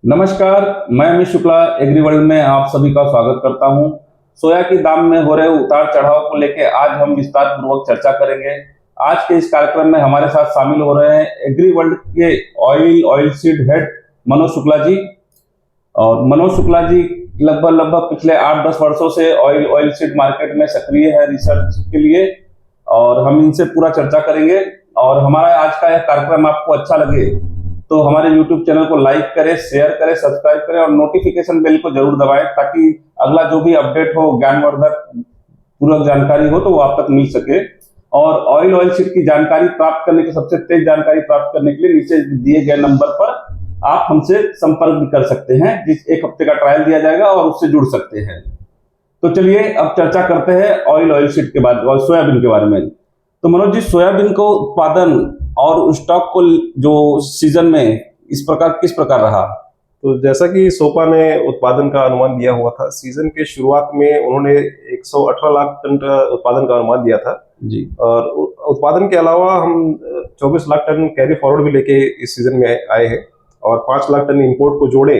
नमस्कार। मैं Amit Shukla agree world में आप सभी का स्वागत करता हूं। सोया के दाम में हो रहे उतार चढ़ाव को लेकर आज हम विस्तार पूर्वक चर्चा करेंगे। आज के इस कार्यक्रम में हमारे साथ शामिल हो रहे हैं एग्री वर्ल्ड के oil seed head Manoj Shukla ji. और मनोज शुक्ला जी लगभग पिछले 8-10 वर्षों से ऑयल सीड मार्केट में सक्रिय है रिसर्च के लिए, और हम इनसे पूरा चर्चा करेंगे। और हमारा आज का यह कार्यक्रम आपको अच्छा लगे तो हमारे YouTube चैनल को लाइक करें, शेयर करें, सब्सक्राइब करें और नोटिफिकेशन बेल को जरूर दबाएं, ताकि अगला जो भी अपडेट हो, ज्ञानवर्धक पूरक जानकारी हो, तो वो आप तक मिल सके। और ऑयल सीड की जानकारी प्राप्त करने की, सबसे तेज जानकारी प्राप्त करने के लिए नीचे दिए गए नंबर पर आप हमसे संपर्क भी कर सकते हैं। जिस 1 हफ्ते का ट्रायल दिया जाएगा और उससे जुड़ सकते हैं। तो चलिए अब चर्चा करते हैं ऑयल सीड के बाद और सोयाबीन के बारे में। तो मनोज जी, सोयाबीन को उत्पादन और स्टॉक को जो सीजन में किस प्रकार रहा? तो जैसा कि सोपा ने उत्पादन का अनुमान दिया हुआ था, सीजन के शुरुआत में उन्होंने 118 लाख टन का उत्पादन का अनुमान दिया था जी। और उत्पादन के अलावा हम 24 लाख टन कैरी फॉरवर्ड भी लेके इस सीजन में आए हैं और 5 लाख टन इंपोर्ट को जोड़े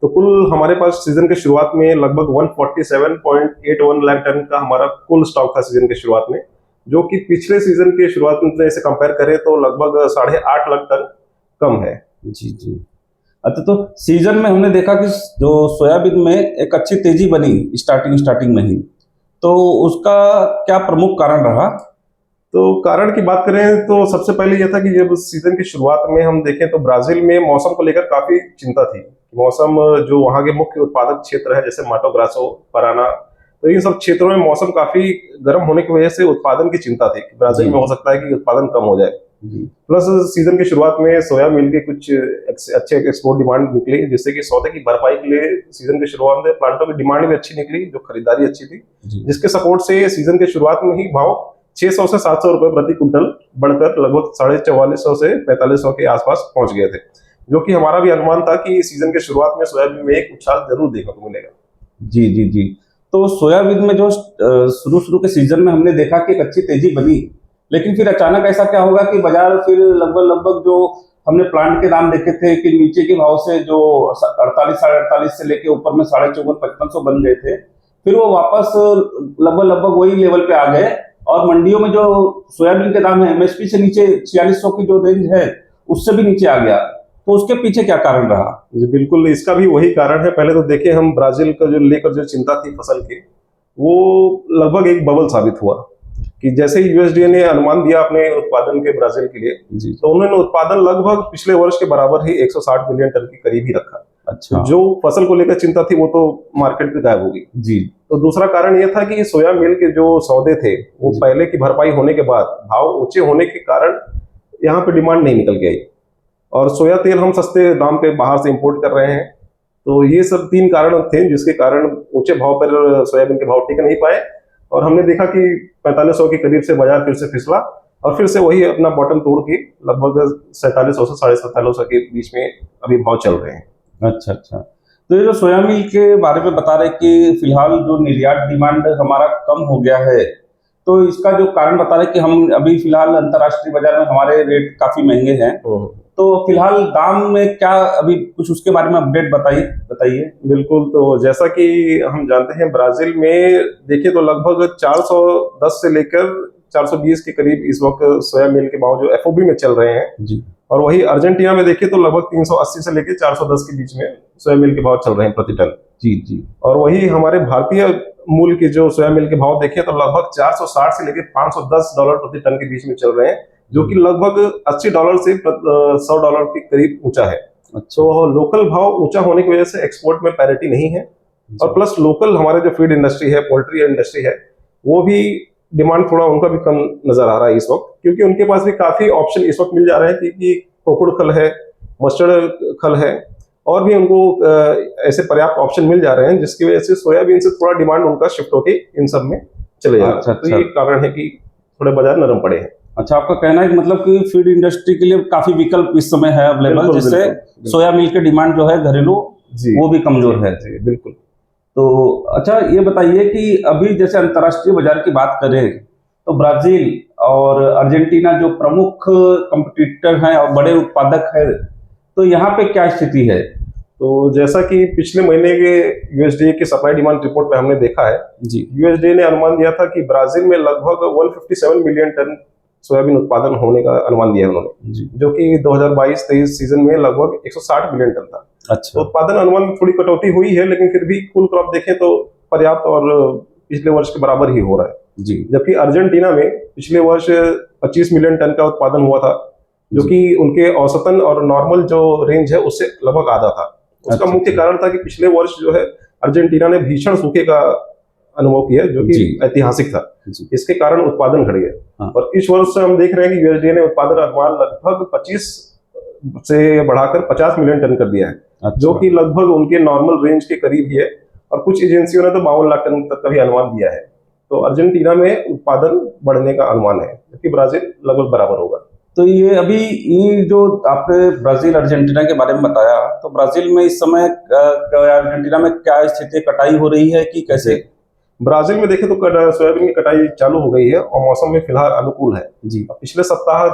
तो कुल हमारे पास सीजन के शुरुआत में लगभग 147.81 लाख टन का हमारा कुल स्टॉक था सीजन के शुरुआत में, जो कि पिछले सीजन के शुरुआत में से कंपेयर करें तो लगभग 8.5 लाख टन कम है। जी जी। अच्छा, तो सीजन में हमने देखा कि जो सोयाबीन में एक अच्छी तेजी बनी स्टार्टिंग में ही, तो उसका क्या प्रमुख कारण रहा? तो कारण की बात करें तो सबसे पहले यह था कि जब सीजन की शुरुआत में हम देखें तो ब्राजील में मौसम को लेकर काफी चिंता थी। मौसम, जो वहां के मुख्य उत्पादक क्षेत्र है जैसे माटो ग्रासो, पराना, तो इन सब क्षेत्रों में मौसम काफी गर्म होने की वजह से उत्पादन की चिंता थी कि ब्राजील में हो सकता है कि उत्पादन कम हो जाए। प्लस सीजन की शुरुआत में सोया मिल के कुछ अच्छे एक्सपोर्ट डिमांड निकली, जिससे कि सौदे की भरपाई के लिए सीजन की शुरुआत में प्लांटों की डिमांड भी अच्छी निकली, जो खरीदारी अच्छी थी, जिसके सपोर्ट से सीजन के शुरुआत में ही भाव 600 से 700 रुपए प्रति क्विंटल बढ़कर लगभग 4450 से 4500 के आसपास पहुंच गए थे, जो कि हमारा भी अनुमान था कि सीजन के शुरुआत में सोयाबीन में एक उछाल जरूर देखने को मिलेगा। जी जी जी। तो सोयाबीन में जो शुरू के सीजन में हमने देखा कि एक अच्छी तेजी बनी, लेकिन फिर अचानक ऐसा क्या होगा कि बाजार फिर लगभग जो हमने प्लांट के दाम देखे थे कि नीचे के भाव से जो 48, 48.5 से लेके ऊपर में 54,500 बन गए थे, फिर वो वापस लगभग वही लेवल पे आ गए। और मंडियों में जो सोयाबीन के दाम है एमएसपी से नीचे 4600 की जो रेंज है उससे भी नीचे आ गया। तो उसके पीछे क्या कारण रहा? जी बिल्कुल, इसका भी वही कारण है। पहले तो देखिए, हम ब्राजील का जो लेकर जो चिंता थी फसल की, वो लगभग एक बबल साबित हुआ कि जैसे ही यूएसडीए ने अनुमान दिया अपने उत्पादन के ब्राजील के लिए, तो उन्होंने उत्पादन लगभग पिछले वर्ष के बराबर ही 160 मिलियन टन के करीब ही रखा। अच्छा। तो जो फसल को लेकर चिंता थी वो तो मार्केट पे गायब होगी। जी। तो दूसरा कारण ये था कि सोया मिल के जो सौदे थे वो पहले की भरपाई होने के बाद भाव ऊंचे होने के कारण यहाँ पे डिमांड नहीं निकल के आई, और सोया तेल हम सस्ते दाम पे बाहर से इंपोर्ट कर रहे हैं। तो ये सब 3 कारण थे जिसके कारण ऊंचे भाव पर सोयाबीन के भाव टिक नहीं पाए, और हमने देखा कि 4500 के करीब से बाजार फिर से फिसला और फिर से वही अपना बॉटम तोड़ के लगभग 4700 से 4750 के बीच में अभी भाव चल रहे हैं। अच्छा अच्छा। तो ये जो सोया मिल के बारे में बता रहे कि फिलहाल जो निर्यात डिमांड हमारा कम हो गया है, तो इसका जो कारण बता रहे कि हम अभी फिलहाल अंतर्राष्ट्रीय बाजार में हमारे रेट काफी महंगे हैं, तो फिलहाल दाम में क्या अभी कुछ उसके बारे में अपडेट बताइए। बिल्कुल, तो जैसा कि हम जानते हैं ब्राजील में देखिए तो लगभग 410 से लेकर 420 के करीब इस वक्त सोया मिल के भाव जो एफओबी में चल रहे हैं जी। और वही अर्जेंटीना में देखिए तो लगभग 380 से लेकर 410 के बीच में सोया मिल के भाव चल रहे हैं प्रति टन। जी जी। और वही हमारे भारतीय मूल के जो सोया मिल के भाव देखिए तो लगभग 460 से लेकर $510 प्रति टन के बीच में चल रहे हैं, जो कि लगभग $80 से $100 के करीब ऊंचा है। तो लोकल भाव ऊंचा होने की वजह से एक्सपोर्ट में पैरिटी नहीं है, और प्लस लोकल हमारे जो फीड इंडस्ट्री है, पोल्ट्री इंडस्ट्री है, वो भी डिमांड थोड़ा उनका भी कम नजर आ रहा है इस वक्त, क्योंकि उनके पास भी काफी ऑप्शन इस वक्त मिल जा रहे हैं कि कोकुड़ खल है, मस्टर्ड खल है, और भी उनको ऐसे पर्याप्त ऑप्शन मिल जा रहे हैं, जिसकी वजह से सोयाबीन से थोड़ा डिमांड उनका शिफ्ट होके इन सब में चले जा रहा है। तो ये कारण है कि थोड़े बाजार नरम पड़े हैं। अच्छा, आपका कहना है कि मतलब कि फीड इंडस्ट्री के लिए काफी विकल्प इस समय है अवेलेबल, जिससे सोया मिल की डिमांड जो है घरेलू वो भी कमजोर है। जी बिल्कुल। तो अच्छा, ये बताइए कि अभी जैसे अंतर्राष्ट्रीय बाजार की बात करें तो ब्राजील और अर्जेंटीना जो प्रमुख कंपटीटर हैं और बड़े उत्पादक है, तो यहाँ पे क्या स्थिति है? तो जैसा कि पिछले महीने के यूएसडीए के सप्लाई डिमांड रिपोर्ट में हमने देखा है, जी यूएसडीए ने अनुमान दिया था कि ब्राजील में लगभग 157 मिलियन टन सोयाबीन उत्पादन होने का अनुमान दिया उन्होंने, जी। जो कि 2022-23 सीजन में लगभग 160 मिलियन टन था। अच्छा। तो उत्पादन अनुमान में थोड़ी कटौती हुई है, लेकिन फिर भी कुल क्रॉप देखें तो पर्याप्त और पिछले वर्ष के बराबर ही हो रहा है। जी। जबकि अर्जेंटीना में पिछले वर्ष 25 मिलियन टन का उत्पादन हुआ था, जो कि उनके औसतन और नॉर्मल जो रेंज है उससे लगभग आधा था। उसका मुख्य कारण था कि पिछले वर्ष जो है अर्जेंटीना ने भीषण सूखे का अनुभव किया, जो कि ऐतिहासिक था। इसके कारण उत्पादन घट गया। हाँ। और इस वर्ष हम देख रहे हैं कि यूएसडीए ने उत्पादन अनुमान लगभग 25 से बढ़ाकर 50 मिलियन टन कर दिया है। अच्छा। जो कि लगभग उनके नॉर्मल रेंज के करीब ही है। और कुछ एजेंसियों ने तो 52 लाख टन तक का भी अनुमान दिया है। तो अर्जेंटीना में उत्पादन बढ़ने का अनुमान है, जबकि ब्राजील लगभग बराबर होगा। तो ये अभी ये जो आपने ब्राजील अर्जेंटीना के बारे में बताया, तो ब्राजील में इस समय अर्जेंटीना में क्या स्थिति, कटाई हो रही है कि कैसे? ब्राजील में देखें तो सोयाबीन की कटाई चालू हो गई है और मौसम में फिलहाल अनुकूल है जी। पिछले सप्ताह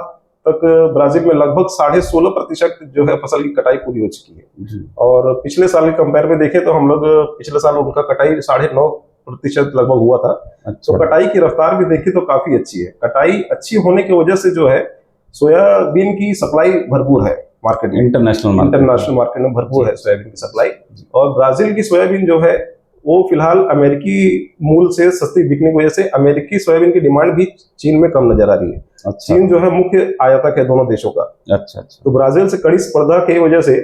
तक ब्राजील में लगभग 16.5% जो है फसल की कटाई पूरी हो चुकी है जी। और पिछले साल के कंपेयर में देखें तो हम लोग पिछले साल उनका कटाई 9.5% लगभग हुआ था। अच्छा। तो कटाई की रफ्तार भी देखी तो काफी अच्छी है। कटाई अच्छी होने की वजह से जो है सोयाबीन की सप्लाई भरपूर है मार्केट में, इंटरनेशनल मार्केट में भरपूर है सोयाबीन की सप्लाई। और ब्राजील की सोयाबीन जो है वो फिलहाल अमेरिकी मूल से सस्ती बिकने की वजह से अमेरिकी सोयाबीन की डिमांड भी चीन में कम नजर आ रही है। अच्छा। चीन जो है मुख्य आयातक है दोनों देशों का। अच्छा। तो ब्राजील से कड़ी स्पर्धा की वजह से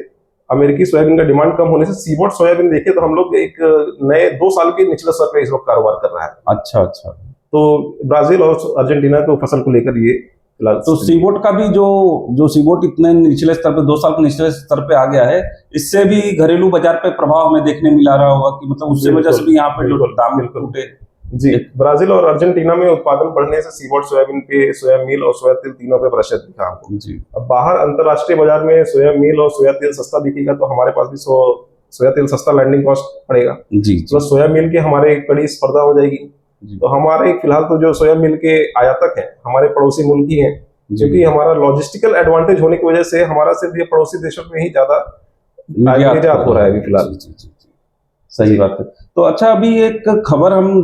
अमेरिकी सोयाबीन का डिमांड कम होने से सीबोर्ड सोयाबीन देखे तो हम लोग एक नए 2 साल के निचले स्तर पे इस वक्त कारोबार कर रहा है। अच्छा। तो ब्राजील और अर्जेंटीना को फसल को लेकर ये तो सीबोट का भी जो सीबोट इतने निचले स्तर पे 2 साल के निचले स्तर पे आ गया है, इससे भी घरेलू बाजार पे प्रभाव हमें देखने मिला रहा होगा कि मतलब उससे वजह से भी यहाँ पे जो दाम टूटे। जी। ब्राजील और अर्जेंटीना में उत्पादन बढ़ने से सीबोट सोयाबीन पे सोया मील और सोया तेल तीनों पे प्रेशर दिखा हमको। जी। अब बाहर अंतरराष्ट्रीय बाजार में सोया मील और सोया तेल सस्ता बिकेगा तो हमारे पास भी सोया तेल सस्ता लैंडिंग कॉस्ट पड़ेगा। जी। तो सोया मील की हमारे कड़ी स्पर्धा हो जाएगी। तो हमारे फिलहाल तो जो सोया मिल के आयातक हैं हमारे पड़ोसी मुल्क ही हैं, क्योंकि हमारा लॉजिस्टिकल एडवांटेज होने की वजह से हमारा सिर्फ ये पड़ोसी देशों में ही ज्यादा निर्यात हो रहा है अभी फिलहाल। सही बात है। तो अच्छा, अभी एक खबर हम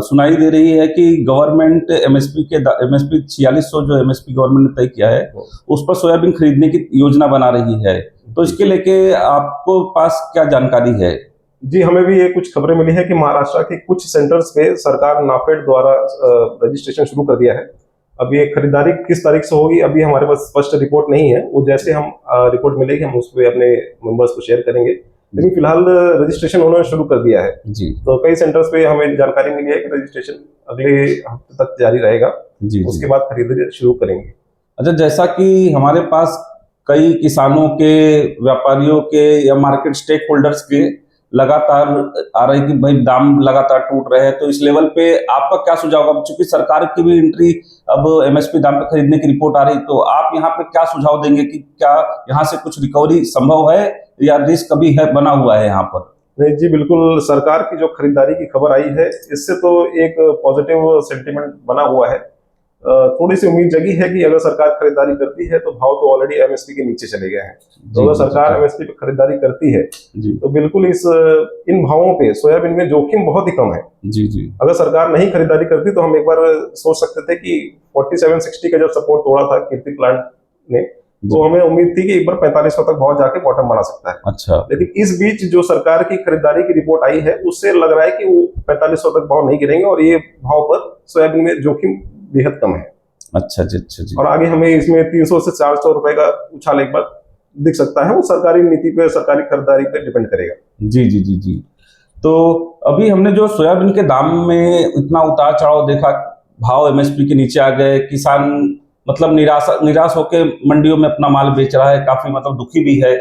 सुनाई दे रही है कि गवर्नमेंट एमएसपी 4600 जो एमएसपी गवर्नमेंट ने तय किया है उस पर सोयाबीन खरीदने की योजना बना रही है। तो इसके लेके आपको पास क्या जानकारी है? जी, हमें भी ये कुछ खबरें मिली है कि महाराष्ट्र के कुछ सेंटर्स पे सरकार नाफेड द्वारा रजिस्ट्रेशन शुरू कर दिया है। अब ये खरीदारी किस तारीख से होगी अभी हमारे पास स्पष्ट रिपोर्ट नहीं है। वो जैसे हम रिपोर्ट मिलेगी हम उस पर अपने मेंबर्स को शेयर करेंगे, लेकिन फिलहाल रजिस्ट्रेशन उन्होंने शुरू कर दिया है। जी। तो कई सेंटर्स पे हमें जानकारी मिली है कि रजिस्ट्रेशन अगले हफ्ते तक जारी रहेगा। जी। उसके बाद खरीदारी शुरू करेंगे। अच्छा, जैसा कि हमारे पास कई किसानों के, व्यापारियों के या मार्केट स्टेक होल्डर्स के लगातार आ रही कि भाई दाम लगातार टूट रहे हैं, तो इस लेवल पे आपका क्या सुझाव होगा? चूंकि सरकार की भी एंट्री अब एमएसपी दाम पे खरीदने की रिपोर्ट आ रही, तो आप यहाँ पे क्या सुझाव देंगे कि क्या यहाँ से कुछ रिकवरी संभव है या रिस्क अभी है बना हुआ है यहाँ पर? नहीं जी, बिल्कुल सरकार की जो खरीदारी की खबर आई है इससे तो एक पॉजिटिव सेंटिमेंट बना हुआ है। थोड़ी सी उम्मीद जगी है कि अगर सरकार खरीदारी करती है तो भाव तो ऑलरेडी एमएसपी के नीचे चले गए हैं। तो अगर सरकार एमएसपी पे खरीदारी करती है तो बिल्कुल इन भावों पे सोयाबीन में जोखिम बहुत ही कम है। जी जी। अगर सरकार नहीं खरीदारी करती तो हम एक बार सोच सकते थे कि 4760 का जब सपोर्ट तोड़ा था कीर्ति प्लांट ने, तो हमें उम्मीद थी कि एक बार 4500 तक भाव जाके बॉटम बना सकता है। अच्छा। लेकिन इस बीच जो सरकार की खरीदारी की रिपोर्ट आई है उससे लग रहा है कि वो 4500 तक भाव नहीं गिरेंगे और ये भाव पर सोयाबीन में जोखिम बेहद कम है। अच्छा जी, अच्छा जी। और आगे हमें इसमें 300 से 400 रुपए का उछाल एक बार दिख सकता है। वो सरकारी नीति पे, सरकारी खरीदारी पे डिपेंड करेगा। जी जी जी जी। तो अभी हमने जो सोयाबीन के दाम में इतना उतार चढ़ाव देखा, भाव एमएसपी के नीचे आ गए, किसान मतलब निराश होकर मंडियों में अपना माल बेच रहा है, काफी मतलब दुखी भी है।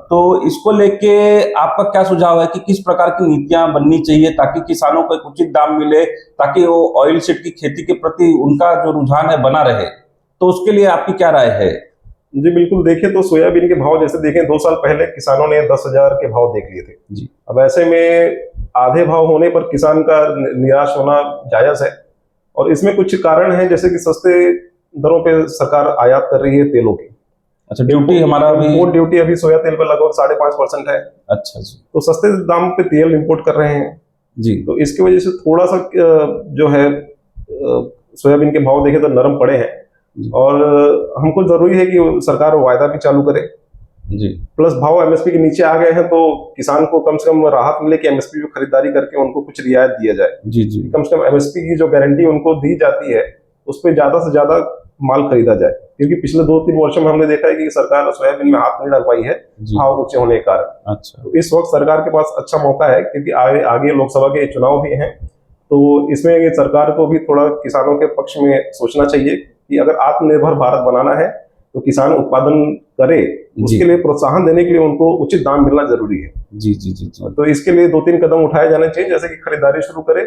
तो इसको लेके आपका क्या सुझाव है कि किस प्रकार की नीतियां बननी चाहिए ताकि किसानों को एक उचित दाम मिले, ताकि वो ऑयल सीड की खेती के प्रति उनका जो रुझान है बना रहे? तो उसके लिए आपकी क्या राय है? जी बिल्कुल, देखें तो सोयाबीन के भाव जैसे देखें 2 साल पहले किसानों ने 10,000 के भाव देख लिए थे। जी। अब ऐसे में आधे भाव होने पर किसान का निराश होना जायज है और इसमें कुछ कारण है, जैसे कि सस्ते दरों पे सरकार आयात कर रही है तेलों की। अच्छा, ड्यूटी हमारा भी। इम्पोर्ट ड्यूटी अभी सोया तेल पर लगभग 5.5% है। अच्छा जी। तो सस्ते दाम पे तेल इंपोर्ट कर रहे हैं जी। तो इसकी वजह से थोड़ा सा जो है सोयाबीन के भाव देखे तो नरम पड़े हैं। और हमको जरूरी है कि सरकार वायदा भी चालू करे जी। प्लस भाव एमएसपी के नीचे आ गए हैं तो किसान को कम से कम राहत मिले कि एमएसपी पे खरीदारी करके उनको कुछ रियायत दिया जाए। जी जी। कम से कम एमएसपी की जो गारंटी उनको दी जाती है उस पर ज्यादा से ज्यादा माल खरीदा जाए, क्योंकि पिछले 2-3 वर्षों में हमने देखा है कि सरकार सोयाबीन में हाथ नहीं डाल पाई है भाव ऊंचे होने के कारण। अच्छा। तो इस वक्त सरकार के पास अच्छा मौका है, क्योंकि आगे लोकसभा के चुनाव भी हैं, तो इसमें ये सरकार को भी थोड़ा किसानों के पक्ष में सोचना चाहिए कि अगर आत्मनिर्भर भारत बनाना है तो किसान उत्पादन करे, उसके लिए प्रोत्साहन देने के लिए उनको उचित दाम मिलना जरूरी है। जी जी जी जी। तो इसके लिए 2-3 कदम उठाए जाने चाहिए, जैसे कि खरीदारी शुरू करे।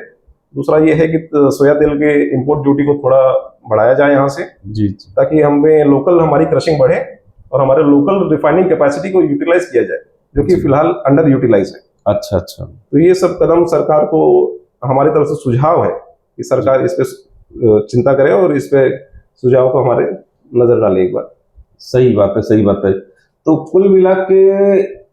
दूसरा ये है कि सोया तेल के इंपोर्ट ड्यूटी को थोड़ा बढ़ाया जाए यहाँ से, जी, ताकि हमें लोकल हमारी क्रशिंग बढ़े और हमारे लोकल रिफाइनिंग कैपेसिटी को यूटिलाइज किया जाए, जो कि फिलहाल अंडर यूटिलाइज है। अच्छा अच्छा। तो ये सब कदम सरकार को हमारी तरफ से सुझाव है कि सरकार इस पे चिंता करे और इस पे सुझाव को हमारे नजर डाले एक बार। सही बात है, सही बात है। तो कुल मिला के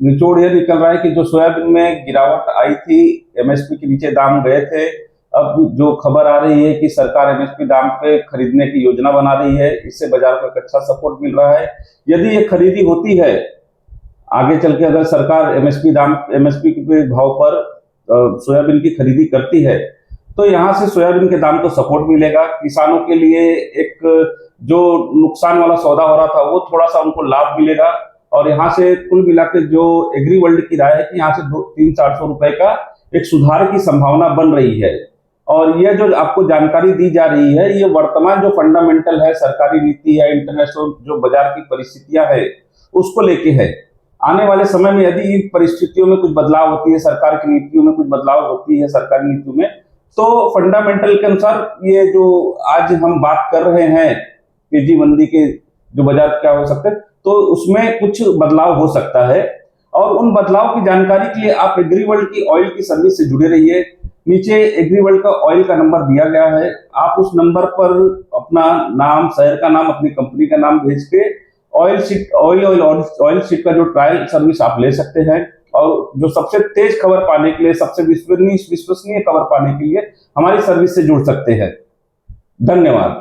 निचोड़ यह निकल रहा है कि जो सोयाबीन में गिरावट आई थी, एमएसपी के नीचे दाम गए थे, अब जो खबर आ रही है कि सरकार एमएसपी दाम पे खरीदने की योजना बना रही है, इससे बाजार को एक अच्छा सपोर्ट मिल रहा है। यदि ये खरीदी होती है आगे चल के, अगर सरकार एमएसपी के भाव पर सोयाबीन की खरीदी करती है तो यहाँ से सोयाबीन के दाम को सपोर्ट मिलेगा। किसानों के लिए एक जो नुकसान वाला सौदा हो रहा था वो थोड़ा सा उनको लाभ मिलेगा। और यहाँ से कुल मिला के जो एग्री वर्ल्ड की राय है कि यहाँ से 300-400 रुपए का एक सुधार की संभावना बन रही है। और यह जो आपको जानकारी दी जा रही है, ये वर्तमान जो फंडामेंटल है, सरकारी नीति है, इंटरनेशनल जो बाजार की परिस्थितियां है, उसको लेके है। आने वाले समय में यदि इन परिस्थितियों में कुछ बदलाव होती है, सरकार की नीतियों में कुछ बदलाव होती है, सरकारी नीतियों में, तो फंडामेंटल के अनुसार ये जो आज हम बात कर रहे हैं तेजी मंदी के जो बाजार क्या हो सकते हैं, तो उसमें कुछ बदलाव हो सकता है। और उन बदलाव की जानकारी के लिए आप एग्री वर्ल्ड की ऑयल की सर्विस से जुड़े रहिए। नीचे एग्री वर्ल्ड का ऑयल का नंबर दिया गया है, आप उस नंबर पर अपना नाम, शहर का नाम, अपनी कंपनी का नाम भेज के ऑयल सीट का जो ट्रायल सर्विस आप ले सकते हैं। और जो सबसे तेज खबर पाने के लिए, सबसे विश्वसनीय खबर पाने के लिए हमारी सर्विस से जुड़ सकते हैं। धन्यवाद।